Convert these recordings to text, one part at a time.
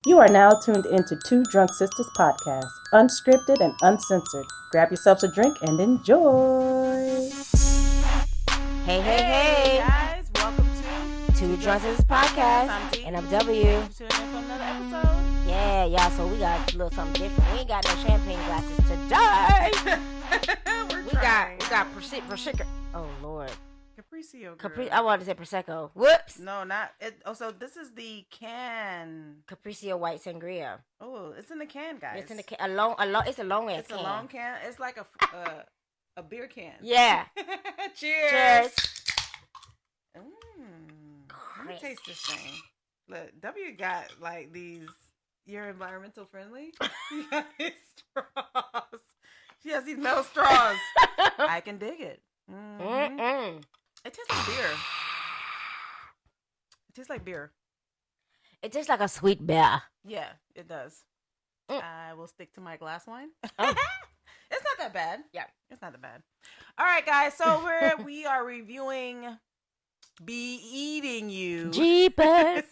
You are now tuned into Two Drunk Sistas podcast, unscripted and uncensored. Grab yourselves a drink and enjoy. Hey, guys, welcome to Two Drunk Sistas podcast. I'm D. And I'm W. Tuning in for another episode. Yeah, y'all. So we got a little something different. We ain't got no champagne glasses today. we got Prosecco. Oh Lord. Capriccio, girl. I wanted to say Prosecco. Whoops. No, not it. Oh, so this is the can. Capriccio white sangria. Oh, it's in the can, guys. It's in the can. It's a long ass It's can. a long can. It's like a beer can. Yeah. Cheers. Let me taste this thing. Look, W got like these. You're environmental friendly. You got these straws. She has these metal straws. I can dig it. Mm-hmm. It tastes like beer. It tastes like beer. It tastes like a sweet beer. Yeah, it does. I will stick to my glass wine. Oh. It's not that bad. Yeah, it's not that bad. All right, guys. So we are reviewing Be Eating You. Jeepers.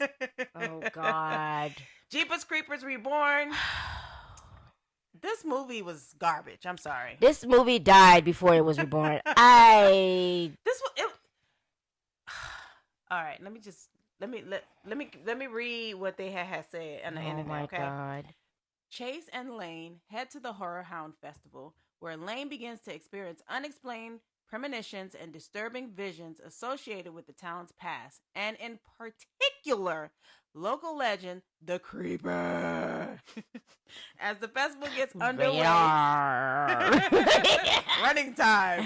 Oh God. Jeepers Creepers Reborn. This movie was garbage. I'm sorry. This movie died before it was reborn. All right. Let me read what they had said on the internet. Oh my God. Chase and Lane head to the Horror Hound Festival, where Lane begins to experience unexplained premonitions and disturbing visions associated with the town's past, and in particular, local legend, the Creeper. As the festival gets underway, running time,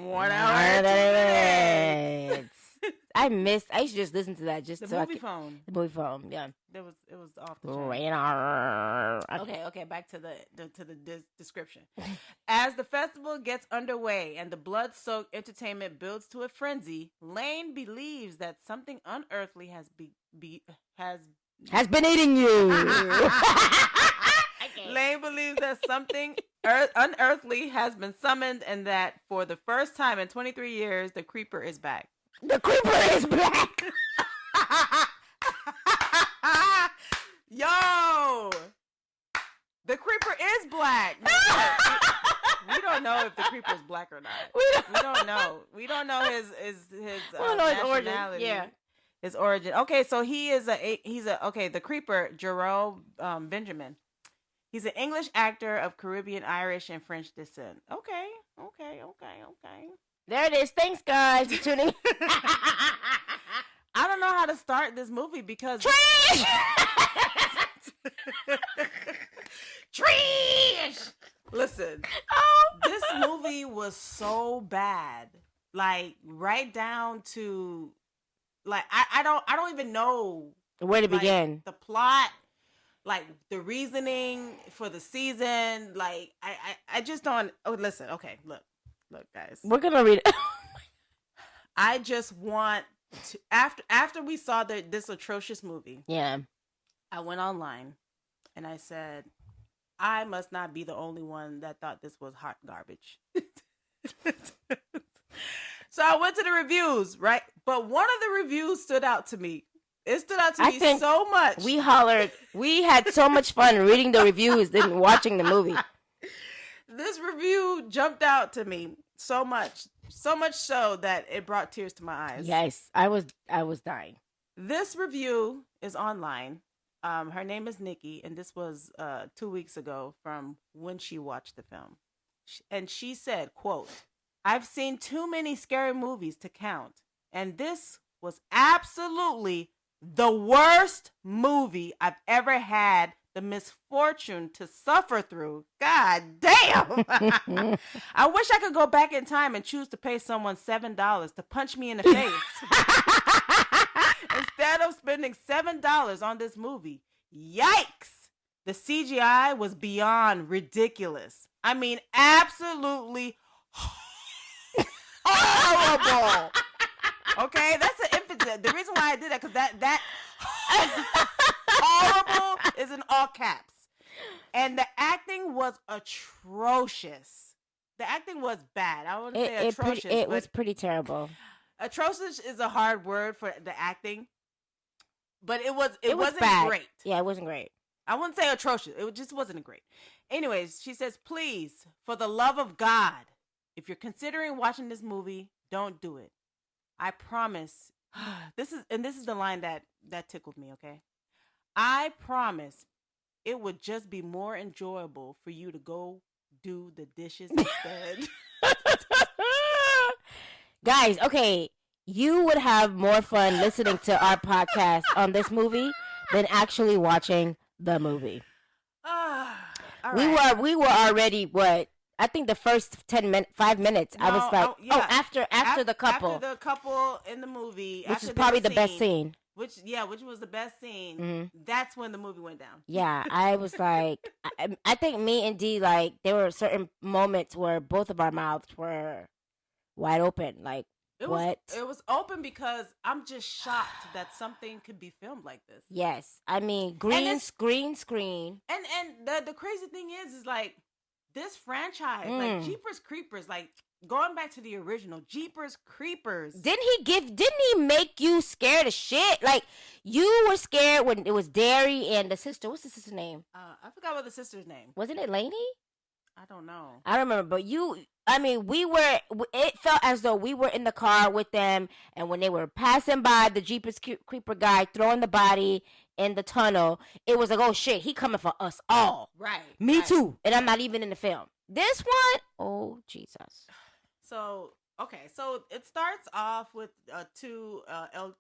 1 hour and 2 minutes. I used to just listen to that just the so movie phone. The movie phone, yeah. It was off the chain. Okay, back to the description. As the festival gets underway and the blood-soaked entertainment builds to a frenzy, Lane believes that something unearthly has been eating you. Okay. Lane believes that something unearthly has been summoned, and that for the first time in 23 years, the Creeper is back. The Creeper is black. Yo, the Creeper is black. We don't know if the Creeper is black or not. We don't know. We don't know his nationality. Yeah, his origin. Okay, so the Creeper, Jerome Benjamin. He's an English actor of Caribbean, Irish, and French descent. Okay. There it is. Thanks, guys, for tuning. I don't know how to start this movie because Trash. Listen, this movie was so bad. Like right down to like I don't even know where to begin. The plot, like the reasoning for the season. Like I just don't. Oh, listen. Okay, look, guys. We're gonna read it. I just want to after we saw this atrocious movie. Yeah. I went online and I said, I must not be the only one that thought this was hot garbage. So I went to the reviews, right? But one of the reviews stood out to me. It stood out to me so much. We hollered. We had so much fun reading the reviews than watching the movie. This review jumped out to me so much so that it brought tears to my eyes. Yes, I was dying. This review is online. Her name is Nikki, and this was 2 weeks ago from when she watched the film. And she said, quote, "I've seen too many scary movies to count, and this was absolutely the worst movie I've ever had the misfortune to suffer through. God damn. I wish I could go back in time and choose to pay someone $7 to punch me in the face instead of spending $7 on this movie. Yikes. The CGI was beyond ridiculous. I mean, absolutely horrible. Okay, that's an emphasis. The reason why I did that, because that horrible is in all caps. And the acting was atrocious. The acting was bad. I wouldn't say atrocious. It was pretty terrible. Atrocious is a hard word for the acting. But it wasn't bad. great. Yeah, it wasn't great. I wouldn't say atrocious. It just wasn't great. Anyways, she says, please, for the love of God, if you're considering watching this movie, don't do it. I promise. This is the line that tickled me, okay? I promise it would just be more enjoyable for you to go do the dishes instead. Guys, okay, you would have more fun listening to our podcast on this movie than actually watching the movie. All right. We were already what? I think the first 5 minutes, I was like, after the couple. After the couple in the movie. Which is probably the best scene. Which was the best scene. Mm-hmm. That's when the movie went down. Yeah, I was like, I think me and Dee, like, there were certain moments where both of our mouths were wide open. Like, what? It was open because I'm just shocked that something could be filmed like this. Yes. I mean, green screen. And the crazy thing is like, this franchise, like Jeepers Creepers, like going back to the original Jeepers Creepers. Didn't he make you scared of shit? Like, you were scared when it was Derry and the sister. What's the sister's name? I forgot what the sister's name. Wasn't it Lainey? I don't know. I remember, but it felt as though we were in the car with them, and when they were passing by the Jeepers Creeper guy throwing the body in the tunnel, it was like, oh shit, he coming for us all. Right. Me too. And I'm not even in the film. This one, oh Jesus. So, okay, so it starts off with two, I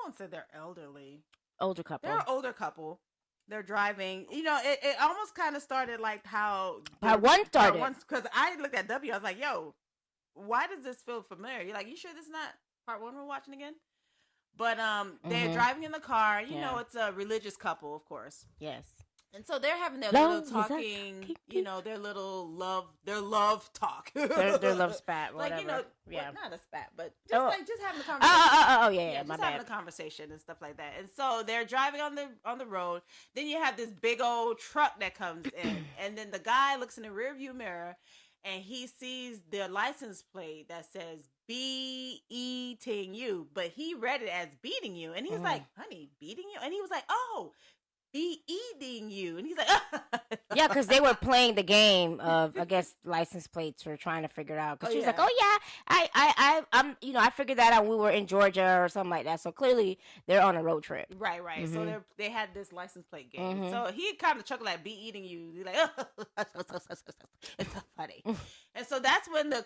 won't say they're elderly. Older couple. They're an older couple. They're driving. You know, it almost kind of started like how Part one started. Because I looked at W, I was like, yo, why does this feel familiar? You're like, you sure this is not part one we're watching again? But they're driving in the car. You know, it's a religious couple, of course. Yes. And so they're having their little talking, you know, their love talk. their love spat, whatever. Like, you know, yeah. not a spat, but just having a conversation. Yeah, just having a conversation and stuff like that. And so they're driving on the road. Then you have this big old truck that comes in, and then the guy looks in the rearview mirror, and he sees the license plate that says beating you, but he read it as beating you, and he's like, honey, beating you? And he was like, oh, be eating you. And he's like, yeah, because they were playing the game of, I guess, license plates or trying to figure it out. Because she was like, oh yeah, I'm, you know, I figured that out when we were in Georgia or something like that. So clearly they're on a road trip. Right. Mm-hmm. So they had this license plate game. Mm-hmm. So he kind of chuckled like, be eating you. He's like, it's so funny. And so that's when the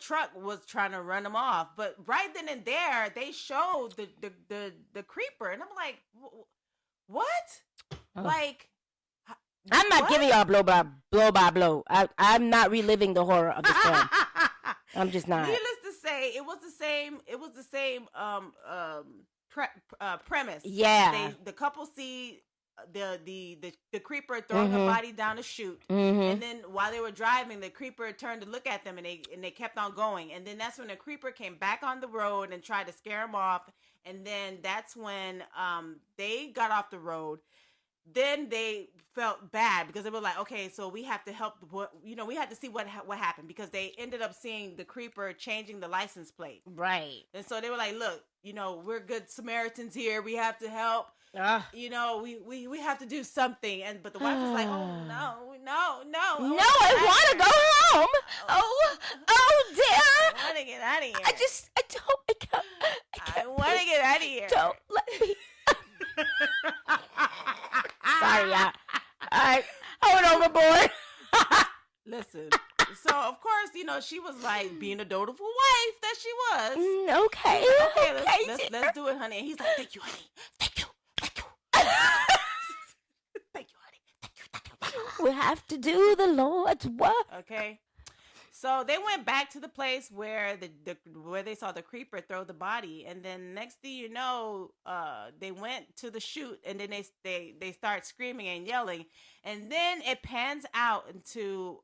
truck was trying to run them off. But right then and there, they showed the creeper. And I'm like, what? Like, I'm not giving y'all blow by blow. I'm not reliving the horror of this film. I'm just not. Needless to say, it was the same premise. Yeah. The couple see the creeper throwing the body down a chute, and then while they were driving, the creeper turned to look at them, and they kept on going, and then that's when the creeper came back on the road and tried to scare them off, and then that's when they got off the road. Then they felt bad because they were like, okay, so we have to help. We had to see what happened, because they ended up seeing the creeper changing the license plate. Right. And so they were like, look, we're good Samaritans here. We have to help. We have to do something. But the wife was like, oh no. No, I want to go home. Oh dear. I want to get out of here. I want to get out of here. Don't let me. Sorry, I went overboard. Listen, so of course, she was like being a dutiful wife that she was. Okay, let's do it, honey. And he's like, thank you, honey. Thank you. Thank you, honey. We have to do the Lord's work. Okay. So they went back to the place where where they saw the creeper throw the body, and then next thing you know, they went to the chute, and then they start screaming and yelling, and then it pans out into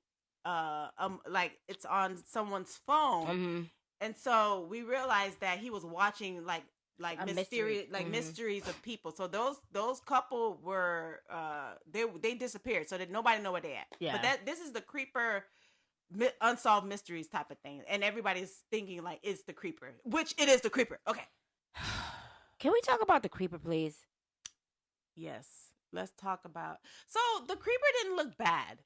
like it's on someone's phone, and so we realized that he was watching like mysterious mysteries of people. So those couple were they disappeared, so that nobody know where they at. Yeah. But this is the creeper. Unsolved mysteries type of thing, and everybody's thinking like it's the creeper, which it is the creeper. Okay. Can we talk about the creeper, please? Yes. let's talk about. So the creeper didn't look bad.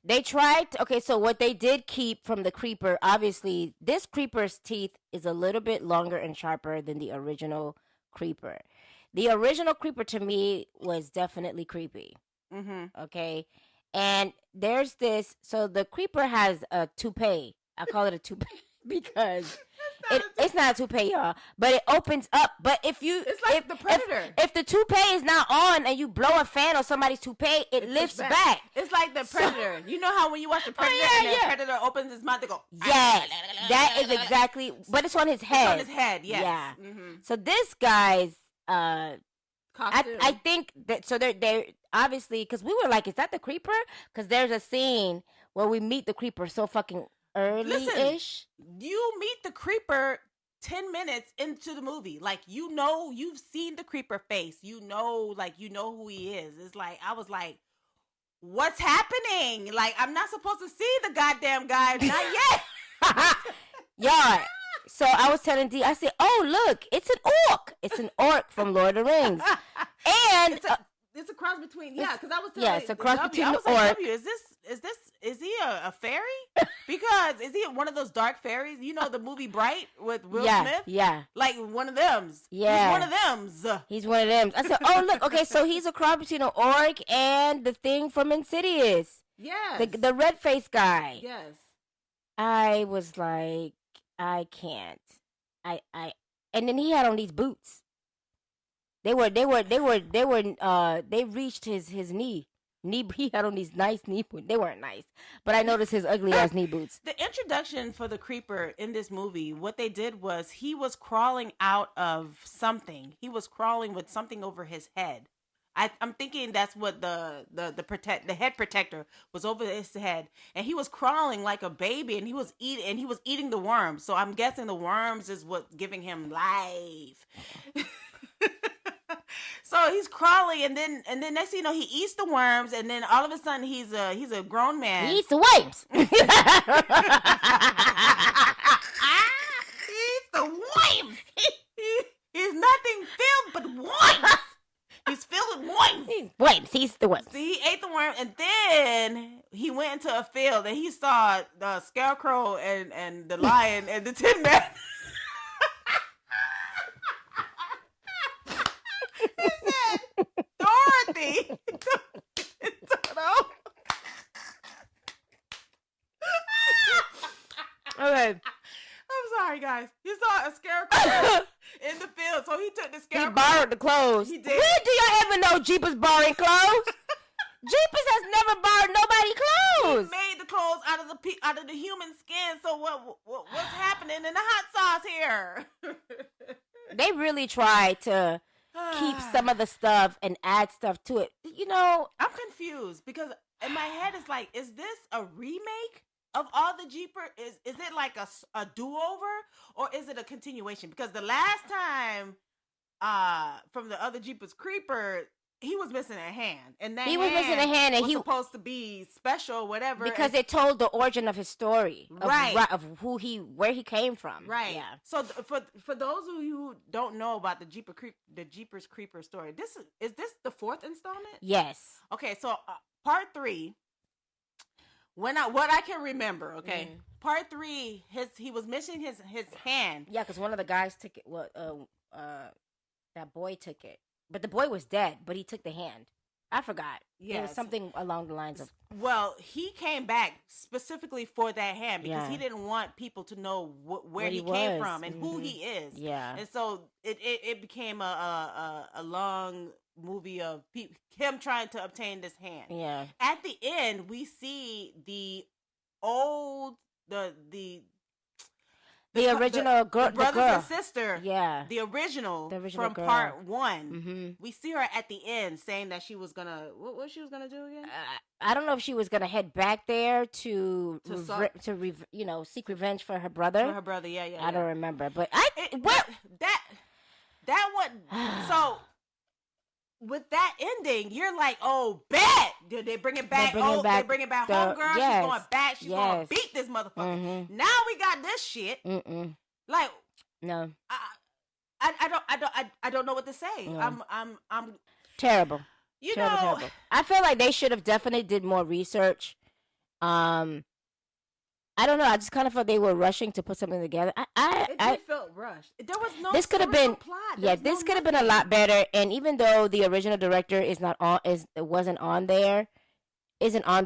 They tried okay, so what they did keep from the creeper, obviously, this creeper's teeth is a little bit longer and sharper than the original creeper. The original creeper to me was definitely creepy. Mm-hmm. Okay. And there's this, so the creeper has a toupee. I call it a toupee because it's not a toupee, y'all, but it opens up. But it's like the Predator. If the toupee is not on and you blow a fan on somebody's toupee, it lifts back. It's like the Predator. You know how when you watch the Predator and the Predator opens his mouth, they go. Yes, that is exactly. But it's on his head. It's on his head. Yes. Yeah. Mm-hmm. So this guy's. Costume. I think that so they're obviously because we were like, is that the creeper? Because there's a scene where we meet the creeper so fucking early-ish. You meet the creeper 10 minutes into the movie. Like, you know, you've seen the creeper face. You know who he is. It's like, I was like, what's happening? Like, I'm not supposed to see the goddamn guy. Not yet. Y'all. So I was telling D, I said, "Oh look, it's an orc. It's an orc from Lord of the Rings." And it's a cross between because I was telling it's a cross between the orc. Like, is he a fairy? Because is he one of those dark fairies? You know the movie Bright with Will Smith? Yeah. Like one of them's. Yeah. He's one of them's. He's one of them. I said, "Oh look, okay, so he's a cross between an orc and the thing from Insidious." Yes. The red face guy. Yes. I was like, I can't. And then he had on these boots. They reached his knee. He had on these nice knee boots. They weren't nice, but I noticed his ugly ass knee boots. The introduction for the creeper in this movie, what they did was he was crawling out of something. He was crawling with something over his head. I'm thinking that's what the head protector was over his head, and he was crawling like a baby, and he was eating the worms. So I'm guessing the worms is what's giving him life. So he's crawling, and then next thing you know, he eats the worms, and then all of a sudden he's a grown man. He eats the worms. He eats the worms. He's nothing filled but worms. He's filled with worms. Worms. He's the worms. So he ate the worm, and then he went into a field, and he saw the scarecrow and the lion and the Tin Man. He said, Dorothy. Okay. I'm sorry, guys. He saw a scarecrow in the field, so he took the scarecrow. He borrowed the clothes. He did. Where do y'all ever know Jeepers borrowing clothes? Jeepers has never borrowed nobody clothes. He made the clothes out of the human skin. So what's happening in the hot sauce here? They really tried to keep some of the stuff and add stuff to it. You know, I'm confused because in my head it's like, is this a remake of all the Jeepers? Is it like a do-over, or is it a continuation? Because the last time from the other Jeepers Creeper, he was missing a hand, and that he was missing a hand, and was he supposed to be special, whatever. Because it told the origin of his story, right? Of where he came from, right? Yeah. So for those of you who don't know about the Jeepers Creeper story, is this the fourth installment? Yes. Okay, so part 3. What I can remember, okay, part 3, he was missing his hand. Yeah, because one of the guys took it. Well, that boy took it. But the boy was dead, but he took the hand. I forgot. Yeah, it was something along the lines of. Well, he came back specifically for that hand because he didn't want people to know where he came from and who he is. Yeah, and so it became a long movie of him trying to obtain this hand. Yeah. At the end, we see the original girl, the brothers and sister. Yeah, the original from girl. part 1. Mm-hmm. We see her at the end saying that she was gonna. What she was gonna do again? I don't know if she was gonna head back there to seek revenge for her brother. For her brother, yeah. I don't remember, but that what so. With that ending, you're like, oh, bet. Did they bring it back? They're bringing back homegirl. Yes, she's going back. She's going to beat this motherfucker. Mm-hmm. Now we got this shit. Mm-mm. Like, no, I don't know what to say. I'm terrible. Terrible. I feel like they should have definitely did more research. I don't know. I just kind of felt they were rushing to put something together. It felt rushed. There was no. This could have been. Plot. Yeah, this could have been a lot better. And even though the original director isn't on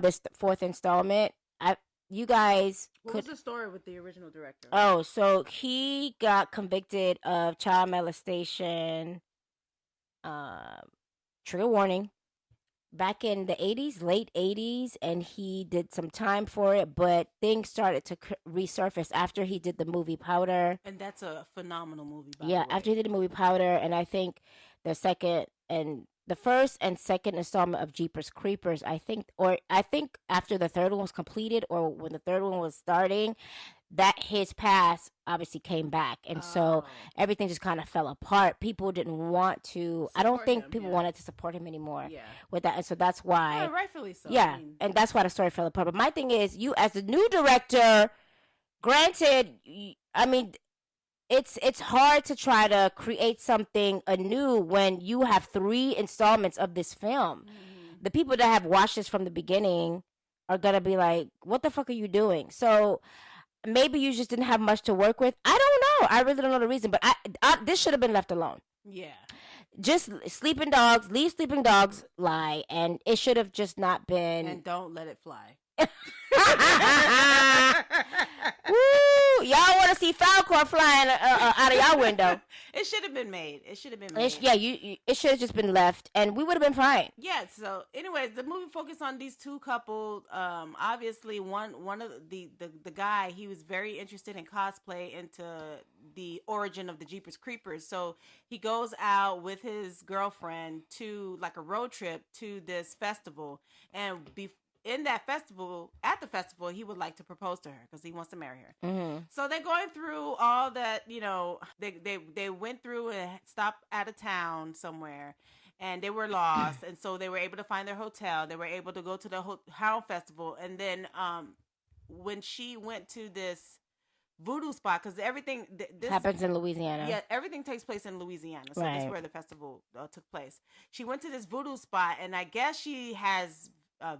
this fourth installment, you guys. What was the story with the original director? Oh, so he got convicted of child molestation. Trigger warning. Back in the 80s, late 80s, and he did some time for it, but things started to resurface after he did the movie Powder. And that's a phenomenal movie, by the way. After he did the movie Powder, and I think the first and second installment of Jeepers Creepers, I think after the third one was completed, or when the third one was starting, that his past obviously came back, and so everything just kind of fell apart. People didn't want to. I don't think people wanted to support him anymore. Yeah. With that, and so that's why. Rightfully so. Yeah, and that's why the story fell apart. But my thing is, you as a new director, granted, I mean, it's hard to try to create something anew when you have 3 installments of this film. Mm-hmm. The people that have watched this from the beginning are gonna be like, "What the fuck are you doing?" So. Maybe you just didn't have much to work with. I don't know. I really don't know the reason, but this should have been left alone. Yeah. Just leave sleeping dogs lie, and it should have just not been. And don't let it fly. Woo! Y'all want to see Falcor flying out of y'all window? It should have been made. It should have just been left, and we would have been fine. Yeah. So, anyways, the movie focused on these 2 couples. Obviously, one of the guy, he was very interested in cosplay, into the origin of the Jeepers Creepers. So he goes out with his girlfriend to like a road trip to this festival, and at the festival, he would like to propose to her because he wants to marry her. Mm-hmm. So they're going through all that, they went through and stopped at a town somewhere, and they were lost. And so they were able to find their hotel. They were able to go to the Hound Festival. And then when she went to this voodoo spot, because everything this happens in Louisiana. Yeah, everything takes place in Louisiana. So that's where the festival took place. She went to this voodoo spot, and I guess she has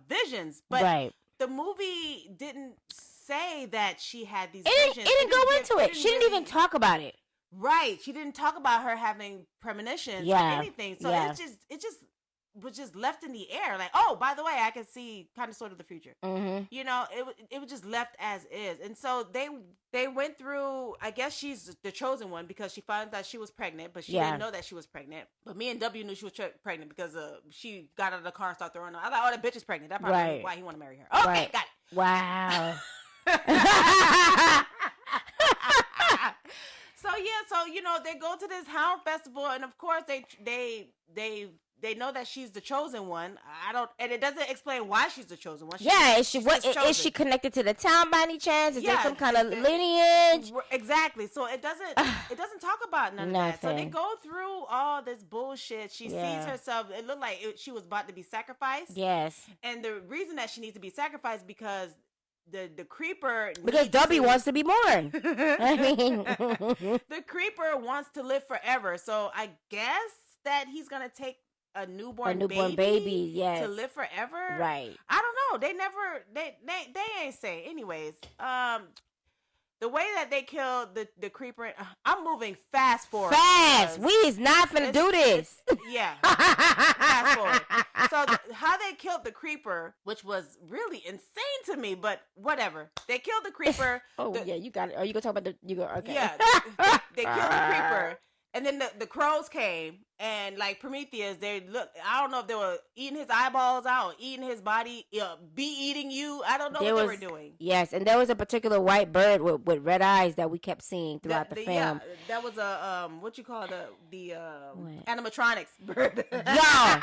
visions, but the movie didn't say that she had these visions. It didn't go into it. She didn't even talk about it. Right. She didn't talk about her having premonitions or anything. So it just was just left in the air. Like, oh, by the way, I can see kind of sort of the future. Mm-hmm. It was just left as is. And so they went through, I guess she's the chosen one because she found out she was pregnant, but she didn't know that she was pregnant. But me and W knew she was pregnant because she got out of the car and started throwing her. I thought, oh, that bitch is pregnant. That probably why he want to marry her. Okay, got it. Wow. So they go to this Hound Festival, and of course they know that she's the chosen one. And it doesn't explain why she's the chosen one. Is she connected to the town by any chance? Is there some kind of lineage? Exactly. So it doesn't talk about none of that. So they go through all this bullshit. She sees herself. It looked like she was about to be sacrificed. Yes. And the reason that she needs to be sacrificed because the creeper, because W wants to be born. I mean, the creeper wants to live forever. So I guess that he's gonna take a newborn baby to live forever. Right. I don't know. They ain't say. Anyways, the way that they killed the creeper, I'm moving fast forward. We is not finna do this. Yeah. Fast forward. So how they killed the creeper, which was really insane to me, but whatever. They killed the creeper. You got it. Are you gonna talk about okay. Yeah. They killed the creeper. And then the crows came, and like Prometheus, I don't know if they were eating his eyeballs out, eating his body, be eating you. I don't know what they were doing. Yes, and there was a particular white bird with red eyes that we kept seeing throughout the film. Yeah, that was a, what you call the animatronics bird. Y'all,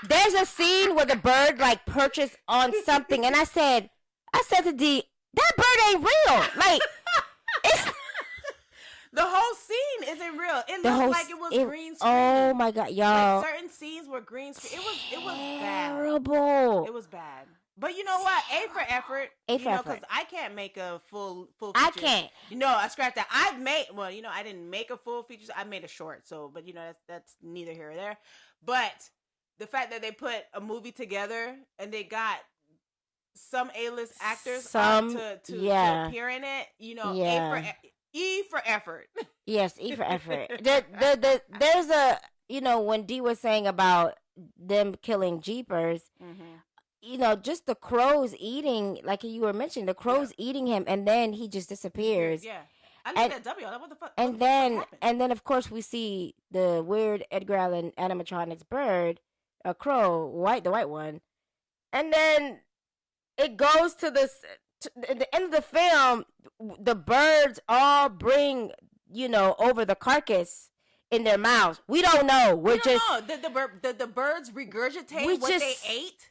there's a scene where the bird like perches on something, and I said to D, that bird ain't real. Like, it's... The whole scene isn't real. It looked like it was green screen. Oh my god, y'all! Like certain scenes were green screen. It was terrible. It was bad. But you know what? A for effort. Because I can't make a full feature. I can't. I scrapped that. I didn't make a full feature. I made a short. So, but that's neither here or there. But the fact that they put a movie together and they got some A-list actors to appear in it, you know, E for effort. Yes, E for effort. There's a, you know, when Dee was saying about them killing Jeepers, you know, just the crows eating, like you were mentioning, the crows eating him, and then he just disappears. Yeah. I looked at W. What the fuck? And then of course we see the weird Edgar Allan animatronics bird, a crow, the white one, and then it goes to the end of the film. The birds all bring, you know, over the carcass in their mouths. We don't know. We don't know. The birds regurgitate what they ate.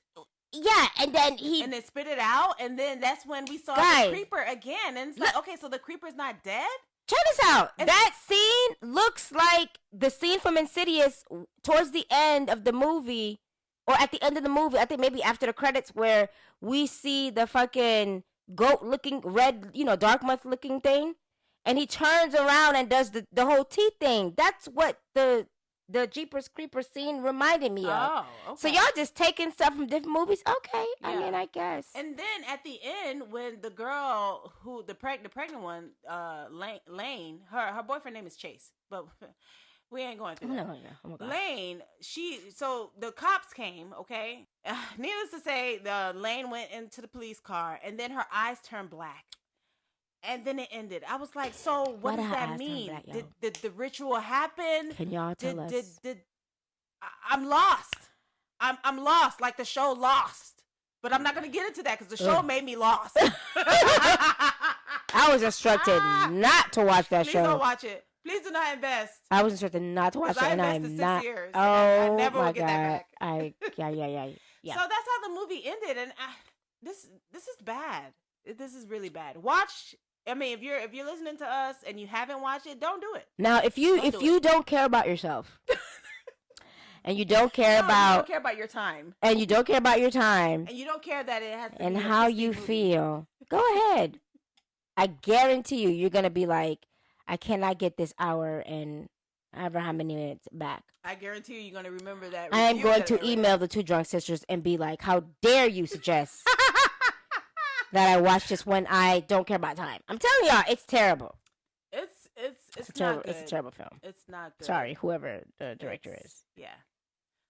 Yeah, and then and they spit it out, and then that's when we saw the creeper again. And it's like, okay, so the creeper's not dead? Check this out. And that scene looks like the scene from Insidious towards the end of the movie, or at the end of the movie, I think maybe after the credits, where we see the fucking goat-looking, red, you know, dark month-looking thing, and he turns around and does the whole teeth thing. That's what the Jeepers Creepers scene reminded me of. Oh, okay. So y'all just taking stuff from different movies? Okay, yeah. I mean, I guess. And then at the end, when the girl who the pregnant one, Lane, her boyfriend name is Chase, but we ain't going through that. No. Oh my God. Lane, so the cops came. Okay, needless to say, Lane went into the police car, and then her eyes turned black. And then it ended. I was like, so what does that mean? Did the ritual happen? Can y'all tell us? I'm lost. I'm lost, like the show Lost. But I'm not going to get into that because the show made me lost. I was instructed not to watch that show. Please don't watch it. Please do not invest. I was instructed not to watch it, and I'm not. 6 years. Oh, I never my will get that God. back. Yeah. So that's how the movie ended, and this is bad. This is really bad. Watch. I mean, if you're listening to us and you haven't watched it, don't do it. Now, if you don't care about yourself, and you don't care about you don't care about your time, and you don't care about your time, and you don't care that it has to and be how you movie. feel, go ahead. I guarantee you're gonna be like, I cannot get this hour and however how many minutes back. I guarantee you're gonna remember that. I am going to email the two drunk sisters and be like, how dare you suggest that I watch this when I don't care about time. I'm telling y'all, it's terrible. It's not terrible. good. It's a terrible film. It's not good. Sorry, whoever the director is. Yeah.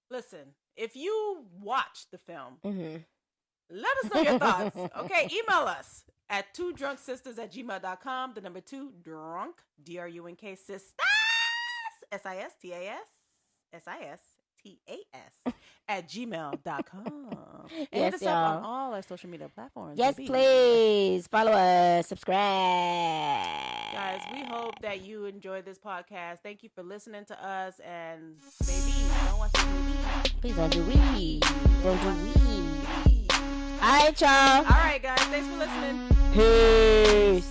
Listen, if you watch the film, let us know your thoughts. Okay, email us at twodrunksisters@gmail.com. The number 2 drunk DRUNK sistas SISTAS @gmail.com. And hit us up on all our social media platforms. Yes, please. Follow us. Subscribe. Guys, we hope that you enjoyed this podcast. Thank you for listening to us. And baby, don't watch the movie. Please don't do weed. Don't do weed. All right, y'all. All right, guys. Thanks for listening. Peace.